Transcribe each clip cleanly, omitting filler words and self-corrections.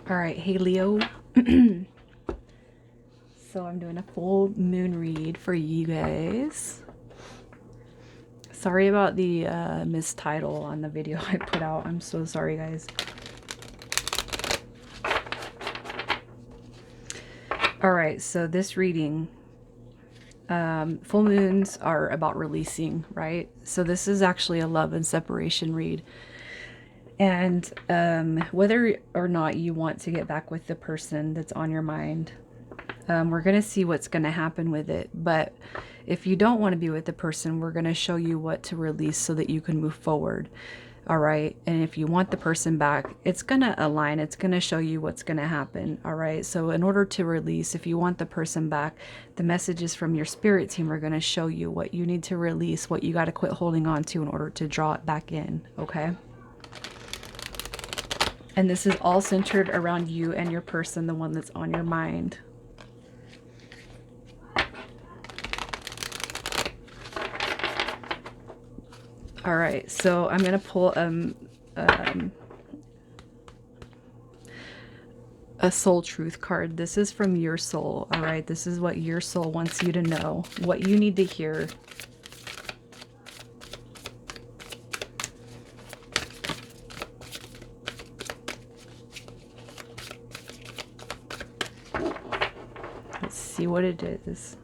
All right, hey Leo. So I'm doing a full moon read for you guys. Sorry about the mistitle on the video I put out. I'm so sorry, guys. All right, so this reading, full moons are about releasing, right? So this is actually a love and separation read. And whether or not you want to get back with the person that's on your mind, we're going to see what's going to happen with it. But if you don't want to be with the person, we're going to show you what to release so that you can move forward. All right. And if you want the person back, it's going to align. It's going to show you what's going to happen. All right. So in order to release, if you want the person back, the messages from your spirit team are going to show you what you need to release, what you got to quit holding on to in order to draw it back in. Okay. And this is all centered around you and your person, the one that's on your mind. All right, so I'm going to pull a soul truth card. This is from your soul, all right? This is what your soul wants you to know, what you need to hear. Let's see what it is.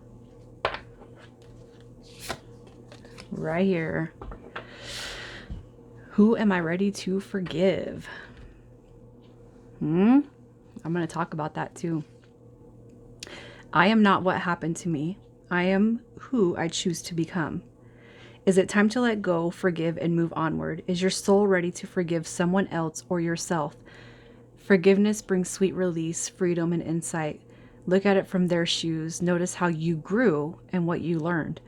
Right here. Who am I ready to forgive? I'm going to talk about that too. I am not what happened to me. I am who I choose to become. Is it time to let go, forgive, and move onward? Is your soul ready to forgive someone else or yourself? Forgiveness brings sweet release, freedom, and insight. Look at it from their shoes. Notice how you grew and what you learned.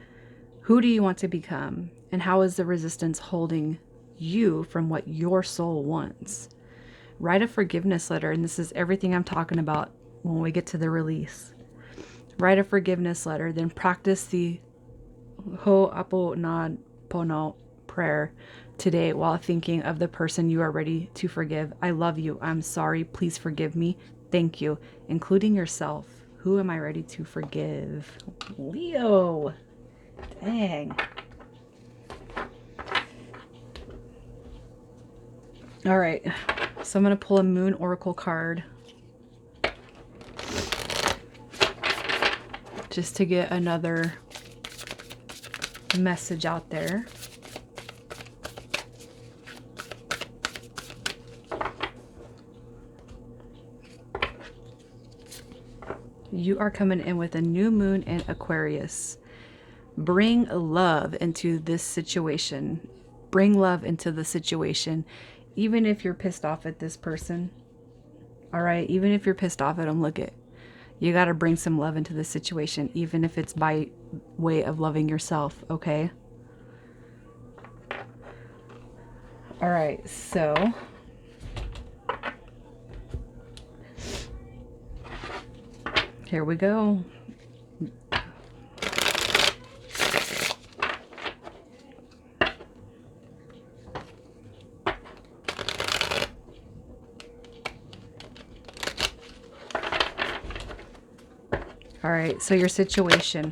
Who do you want to become? And how is the resistance holding you from what your soul wants? Write a forgiveness letter, and this is everything I'm talking about when we get to the release. Write a forgiveness letter, then practice the Ho'oponopono prayer today while thinking of the person you are ready to forgive. I love you. I'm sorry. Please forgive me. Thank you. Including yourself. Who am I ready to forgive? Leo. Dang. All right. So I'm going to pull a Moon Oracle card just to get another message out there. You are coming in with a new moon in Aquarius. Bring love into this situation. Bring love into the situation. Even if you're pissed off at this person. All right. Even if you're pissed off at them, look at. You got to bring some love into the situation, even if it's by way of loving yourself. Okay. All right. So here we go. All right, so your situation.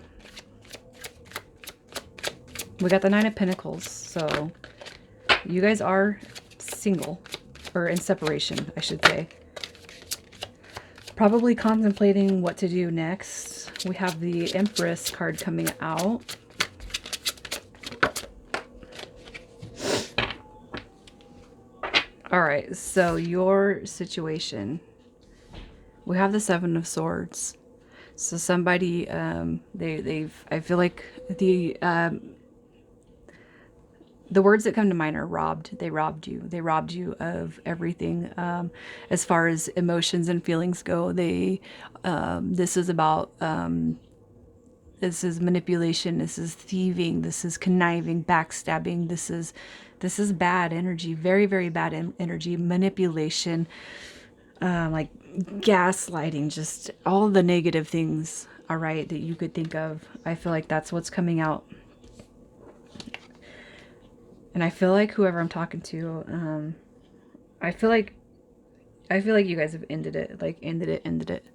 We got the Nine of Pentacles, so you guys are single, or in separation, I should say. Probably contemplating what to do next. We have the Empress card coming out. All right, so your situation. We have the Seven of Swords. So somebody, I feel like the words that come to mind are robbed. They robbed you. They robbed you of everything. As far as emotions and feelings go, this is about, this is manipulation. This is thieving. This is conniving, backstabbing. This is bad energy. Very, very bad energy. Manipulation, like gaslighting, just all the negative things, all right, that you could think of. I feel like that's what's coming out. And I feel like whoever I'm talking to, I feel like I feel like you guys have ended it. Like, ended it.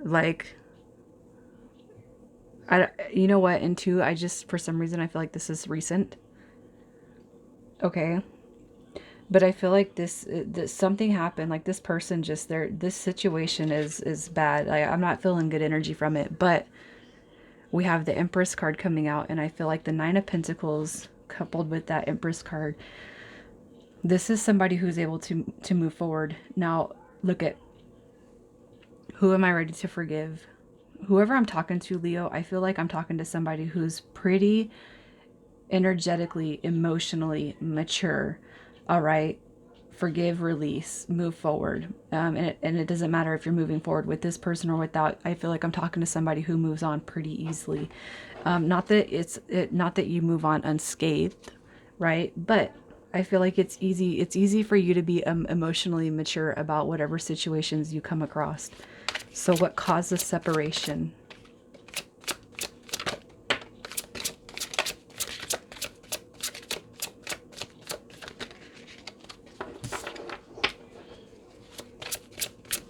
Like, you know what? And two, I just, for some reason, I feel like this is recent. Okay. But I feel like this something happened. Like this person just there. This situation is bad. I'm not feeling good energy from it. But we have the Empress card coming out, and I feel like the Nine of Pentacles coupled with that Empress card. This is somebody who's able to move forward. Now, look at who am I ready to forgive? Whoever I'm talking to, Leo, I feel like I'm talking to somebody who's pretty energetically, emotionally mature. All right. Forgive, release, move forward. And it doesn't matter if you're moving forward with this person or without. I feel like I'm talking to somebody who moves on pretty easily. Not that you move on unscathed, right? But I feel like it's easy. It's easy for you to be emotionally mature about whatever situations you come across. So what causes separation?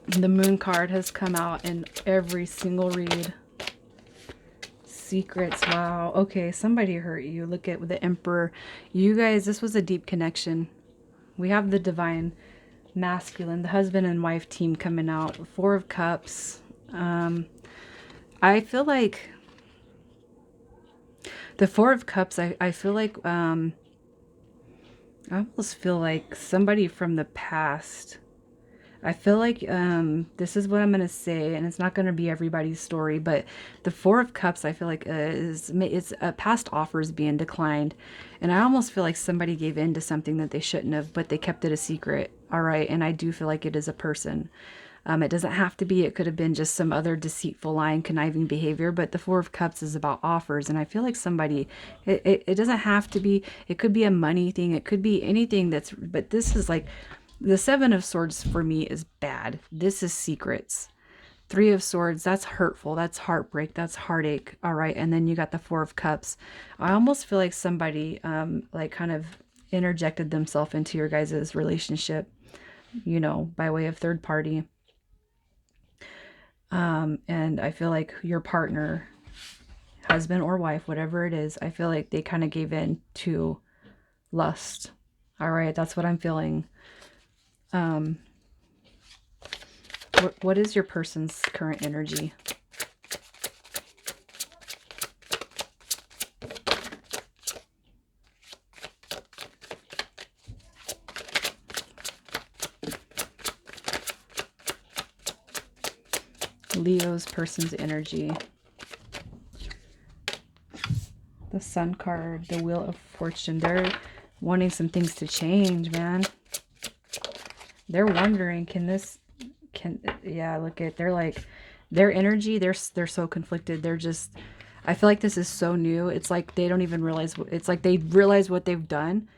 The Moon card has come out in every single read. Secrets. Wow. Okay, somebody hurt you. Look at the Emperor. You guys, this was a deep connection. We have the Divine Masculine, the husband and wife team coming out. Four of Cups. I feel like the Four of Cups, I feel like, I almost feel like somebody from the past. I feel like this is what I'm going to say, and it's not going to be everybody's story, but the Four of Cups, I feel like it's past offers being declined, and I almost feel like somebody gave in to something that they shouldn't have, but they kept it a secret, all right, and I do feel like it is a person. It doesn't have to be. It could have been just some other deceitful, lying, conniving behavior. But the Four of Cups is about offers. And I feel like somebody, it doesn't have to be, it could be a money thing. It could be anything that's, but this is like, the Seven of Swords for me is bad. This is secrets. Three of Swords, that's hurtful. That's heartbreak. That's heartache. All right. And then you got the Four of Cups. I almost feel like somebody, like kind of interjected themselves into your guys' relationship, you know, by way of third party. And I feel like your partner, husband or wife, whatever it is, I feel like they kind of gave in to lust. All right, that's what I'm feeling. What is your person's current energy? Leo's person's energy. The Sun card, the Wheel of Fortune. They're wanting some things to change, man. They're wondering, yeah, look at, they're like, their energy, they're so conflicted. They're just, I feel like this is so new. It's like they don't even realize, it's like they realize what they've done,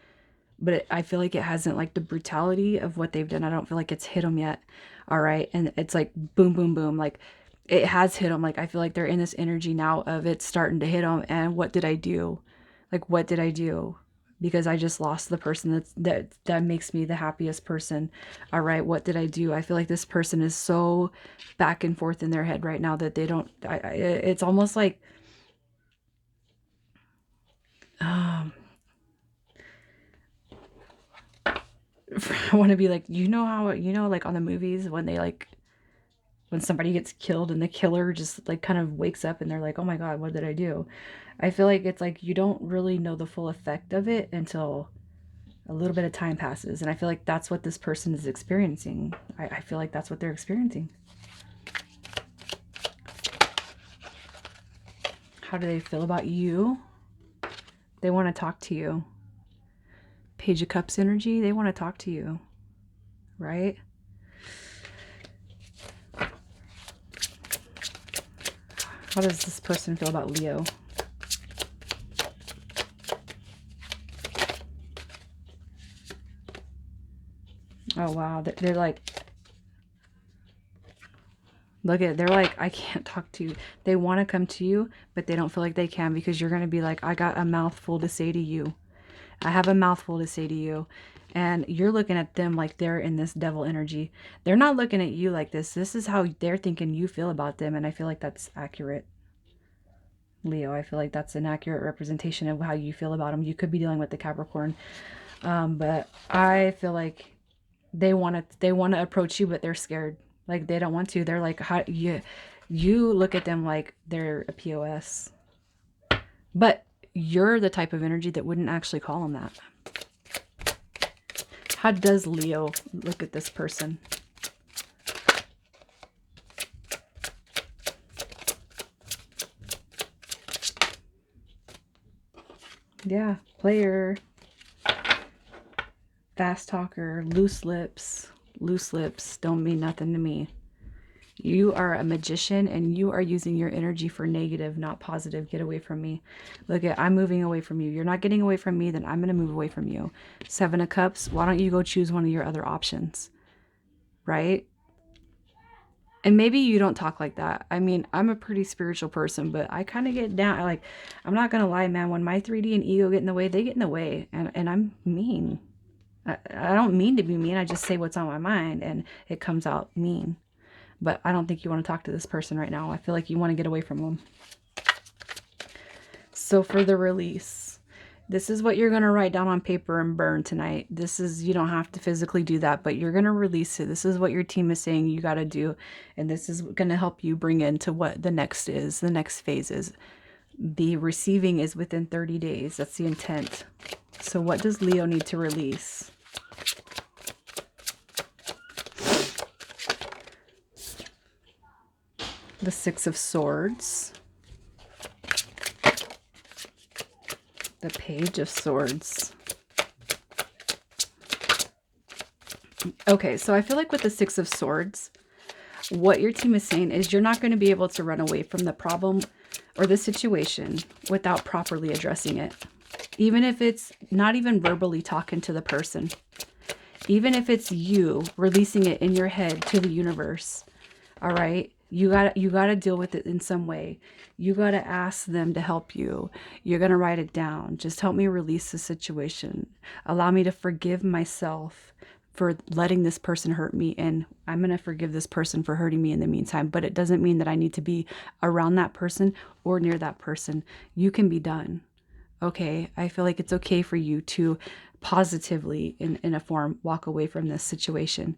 but I feel like it hasn't, like the brutality of what they've done. I don't feel like it's hit them yet. All right. And it's like boom, boom, boom. Like it has hit them. Like I feel like they're in this energy now of it starting to hit them. And what did I do? Like, what did I do? Because I just lost the person that makes me the happiest person. All right, what did I do? I feel like this person is so back and forth in their head right now that they don't. It's almost like um, I want to be like, you know how, you know, like on the movies when they like when somebody gets killed and the killer just like kind of wakes up and they're like, oh my God, what did I do? I feel like it's like you don't really know the full effect of it until a little bit of time passes. And I feel like that's what this person is experiencing. I feel like that's what they're experiencing. How do they feel about you? They want to talk to you. Page of Cups energy, they want to talk to you, right? How does this person feel about Leo? Oh, wow. They're like, look at, they're like, I can't talk to you. They want to come to you, but they don't feel like they can because you're going to be like, I got a mouthful to say to you. I have a mouthful to say to you. And you're looking at them like they're in this devil energy. They're not looking at you like this. This is how they're thinking you feel about them. And I feel like that's accurate, Leo. I feel like that's an accurate representation of how you feel about them. You could be dealing with the Capricorn. But I feel like they want to approach you, but they're scared. Like they don't want to. They're like, how you look at them like they're a POS. But you're the type of energy that wouldn't actually call them that. How does Leo look at this person? Yeah, player, fast talker, loose lips. Loose lips don't mean nothing to me. You are a magician and you are using your energy for negative, not positive. Get away from me. Look at, I'm moving away from you. You're not getting away from me, then I'm going to move away from you. Seven of Cups. Why don't you go choose one of your other options? Right? And maybe you don't talk like that. I mean, I'm a pretty spiritual person, but I kind of get down. Like, I'm not going to lie, man. When my 3D and ego get in the way, they get in the way. And I'm mean. I don't mean to be mean. I just say what's on my mind and it comes out mean. But I don't think you want to talk to this person right now. I feel like you want to get away from them. So for the release, this is what you're going to write down on paper and burn tonight. This is, you don't have to physically do that, but you're going to release it. This is what your team is saying you got to do. And this is going to help you bring into what the next is, the next phase is. The receiving is within 30 days. That's the intent. So what does Leo need to release? The Six of Swords. The Page of Swords. Okay, so I feel like with the Six of Swords, what your team is saying is you're not going to be able to run away from the problem or the situation without properly addressing it. Even if it's not even verbally talking to the person. Even if it's you releasing it in your head to the universe. All right? You gotta deal with it in some way. You gotta ask them to help you. You're gonna write it down. Just help me release the situation. Allow me to forgive myself for letting this person hurt me, and I'm gonna forgive this person for hurting me in the meantime. But it doesn't mean that I need to be around that person or near that person. You can be done. Okay? I feel like it's okay for you to positively, in a form, walk away from this situation.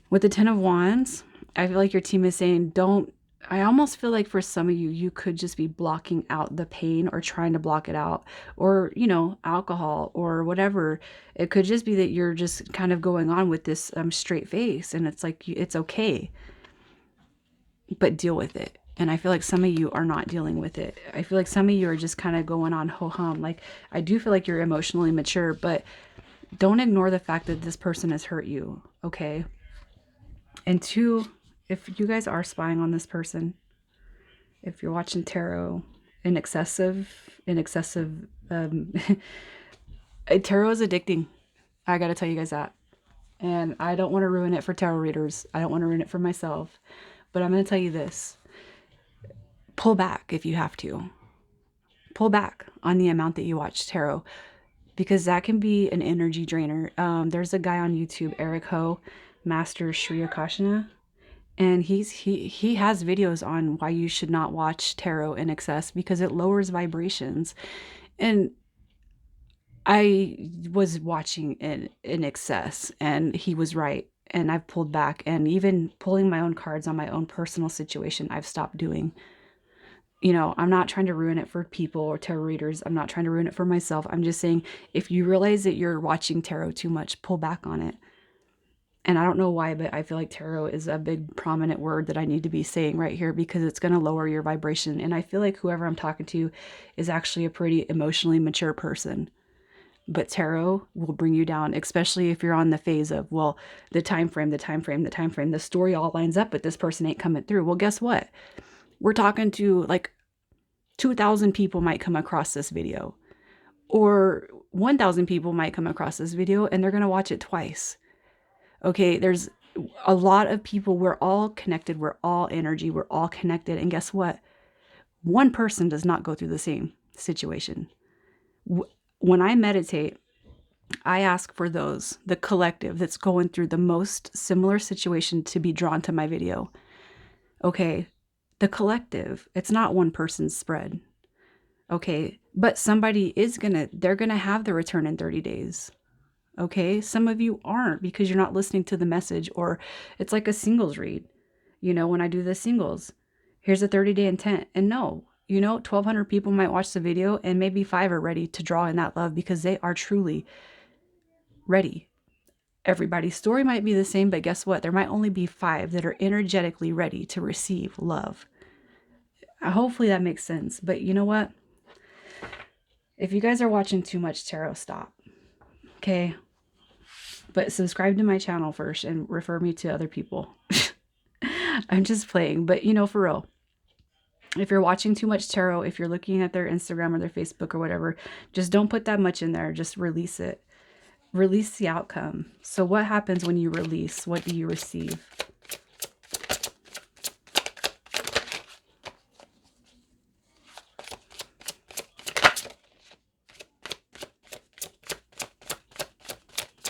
With the Ten of Wands, I feel like your team is saying, don't, I almost feel like for some of you, you could just be blocking out the pain or trying to block it out, or, you know, alcohol or whatever. It could just be that you're just kind of going on with this straight face and it's like, it's okay, but deal with it. And I feel like some of you are not dealing with it. I feel like some of you are just kind of going on ho-hum. Like, I do feel like you're emotionally mature, but don't ignore the fact that this person has hurt you, okay? And two, if you guys are spying on this person, if you're watching tarot in excessive, tarot is addicting. I got to tell you guys that. And I don't want to ruin it for tarot readers. I don't want to ruin it for myself. But I'm going to tell you this. Pull back if you have to. Pull back on the amount that you watch tarot, because that can be an energy drainer. There's a guy on YouTube, Eric Ho, Master Sri Akashana. And he has videos on why you should not watch tarot in excess, because it lowers vibrations. And I was watching it in excess and he was right. And I've pulled back, and even pulling my own cards on my own personal situation, I've stopped doing. You know, I'm not trying to ruin it for people or tarot readers. I'm not trying to ruin it for myself. I'm just saying, if you realize that you're watching tarot too much, pull back on it. And I don't know why, but I feel like tarot is a big prominent word that I need to be saying right here, because it's going to lower your vibration. And I feel like whoever I'm talking to is actually a pretty emotionally mature person. But tarot will bring you down, especially if you're on the phase of, well, the time frame, the story all lines up, but this person ain't coming through. Well, guess what? We're talking to like 2,000 people might come across this video, or 1,000 people might come across this video, and they're going to watch it twice. Okay, there's a lot of people. We're all connected. We're all energy. We're all connected. And guess what? One person does not go through the same situation. When I meditate, I ask for those, the collective that's going through the most similar situation, to be drawn to my video. Okay, the collective, it's not one person's spread. Okay, but somebody is they're gonna have the return in 30 days. Okay, some of you aren't because you're not listening to the message, or it's like a singles read. You know, when I do the singles, here's a 30-day intent. And no, 1,200 people might watch the video and maybe 5 are ready to draw in that love because they are truly ready. Everybody's story might be the same, but guess what? There might only be 5 that are energetically ready to receive love. Hopefully that makes sense. But you know what? If you guys are watching too much tarot, stop. Okay? But subscribe to my channel first and refer me to other people. I'm just playing. But for real, if you're watching too much tarot, if you're looking at their Instagram or their Facebook or whatever, just don't put that much in there. Just release it. Release the outcome. So what happens when you release? What do you receive?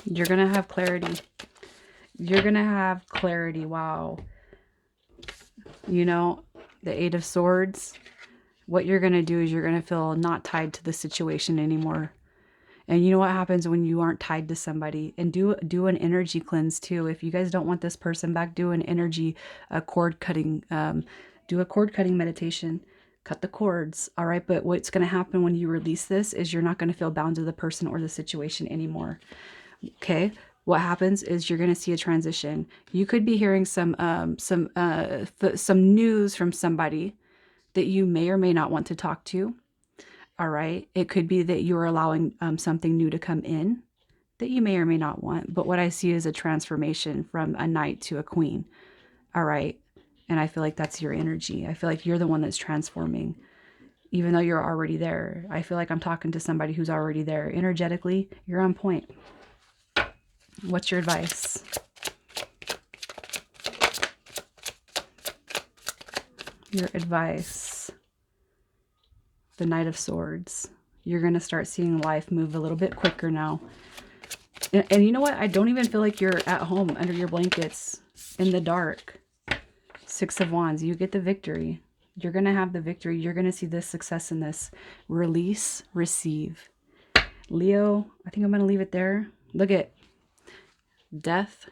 You're going to have clarity. You're going to have clarity. Wow. The 8 of Swords. What you're going to do is you're going to feel not tied to the situation anymore. And you know what happens when you aren't tied to somebody? And do an energy cleanse too. If you guys don't want this person back, do an energy cord cutting. Do a cord cutting meditation. Cut the cords. All right. But what's going to happen when you release this is you're not going to feel bound to the person or the situation anymore. Okay. What happens is you're going to see a transition. You could be hearing some news from somebody that you may or may not want to talk to. All right. It could be that you're allowing something new to come in that you may or may not want. But what I see is a transformation from a knight to a queen. All right. And I feel like that's your energy. I feel like you're the one that's transforming, even though you're already there. I feel like I'm talking to somebody who's already there. Energetically, you're on point. What's your advice? Your advice. The Knight of Swords. You're going to start seeing life move a little bit quicker now. And you know what? I don't even feel like you're at home under your blankets in the dark. 6 of Wands. You get the victory. You're going to have the victory. You're going to see this success in this. Release, receive. Leo, I think I'm going to leave it there. Look at death,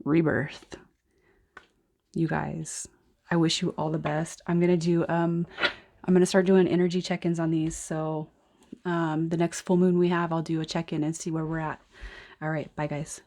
rebirth. You guys, I wish you all the best. I'm going to start doing energy check-ins on these. So the next full moon we have, I'll do a check-in and see where we're at. All right. Bye, guys.